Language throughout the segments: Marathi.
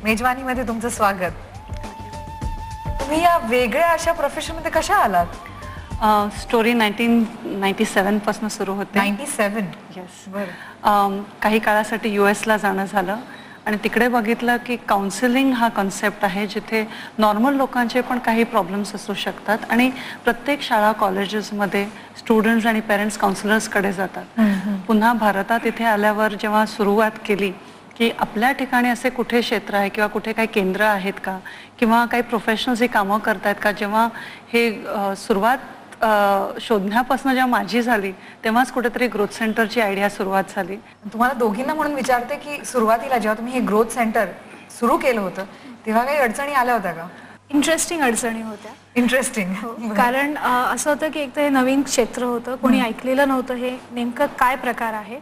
मेजवानीमध्ये तुमचं स्वागत. तुम्ही या वेगळ्या अशा प्रोफेशनमध्ये कशा आलात? स्टोरी 1997 पासून सुरू होते. 97. येस. बरं. काही काळासाठी US ला जाणं झालं आणि तिकडे बघितलं की काउन्सिलिंग हा कॉन्सेप्ट आहे जिथे नॉर्मल लोकांचे पण काही प्रॉब्लेम्स असू शकतात आणि प्रत्येक शाळा कॉलेजेसमध्ये स्टुडंट्स आणि पेरेंट्स काउन्सिलर्सकडे जातात. पुन्हा भारतात इथे आल्यावर जेव्हा सुरुवात केली की आपल्या ठिकाणी असे कुठे क्षेत्र आहे किंवा कुठे काही केंद्र आहेत का किंवा काही प्रोफेशनल्स ही कामं करतायत का, जेव्हा हे सुरुवात शोधण्यापासून जेव्हा माझी झाली तेव्हाच कुठेतरी ग्रोथ सेंटरची आयडिया सुरुवात झाली. तुम्हाला दोघींना म्हणून विचारते की सुरुवातीला जेव्हा तुम्ही हे ग्रोथ सेंटर सुरू केलं होतं तेव्हा काही अडचणी आल्या होत्या का? इंटरेस्टिंग अडचणी होत्या. इंटरेस्टिंग. कारण असं होतं की एक तर हे नवीन क्षेत्र होतं, कोणी ऐकलेलं नव्हतं हे नेमकं काय प्रकार आहे.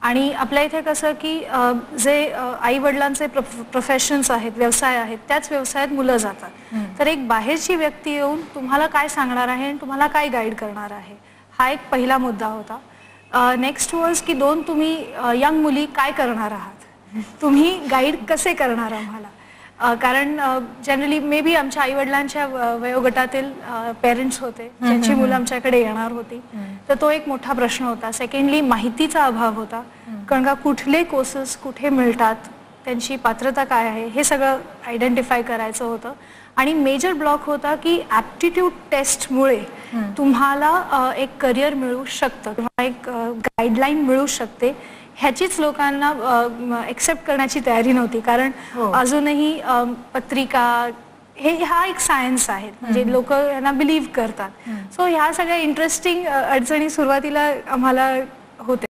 आणि आपल्या इथे कसं की जे आई वडिलांचे प्रोफेशन्स आहेत, व्यवसाय आहेत, त्याच व्यवसायात मुलं जातात. तर एक बाहेरची व्यक्ती येऊन तुम्हाला काय सांगणार आहे आणि तुम्हाला काय गाईड करणार आहे, हा एक पहिला मुद्दा होता. नेक्स्ट वॉज की तुम्ही यंग मुली काय करणार आहात, तुम्ही गाईड कसे करणार आम्हाला. कारण जनरली मे बी आमच्या आईवडिलांच्या वयोगटातील पेरेंट्स होते ज्यांची मुलं आमच्याकडे येणार होती, तर तो एक मोठा प्रश्न होता. सेकंडली माहितीचा अभाव होता, कारण का कुठले कोर्सेस कुठे मिळतात, त्यांची पात्रता काय आहे, हे सगळं आयडेंटिफाय करायचं होतं. आणि मेजर ब्लॉक होता की ॲप्टिट्यूड टेस्टमुळे तुम्हाला एक करिअर मिळू शकतं किंवा एक गाईडलाईन मिळू शकते, ह्याचीच लोकांना एक्सेप्ट करण्याची तयारी नव्हती. कारण अजूनही पत्रिका हा एक सायन्स आहे, म्हणजे लोक यांना बिलीव्ह करतात. सो ह्या सगळ्या इंटरेस्टिंग अडचणी सुरुवातीला आम्हाला होते.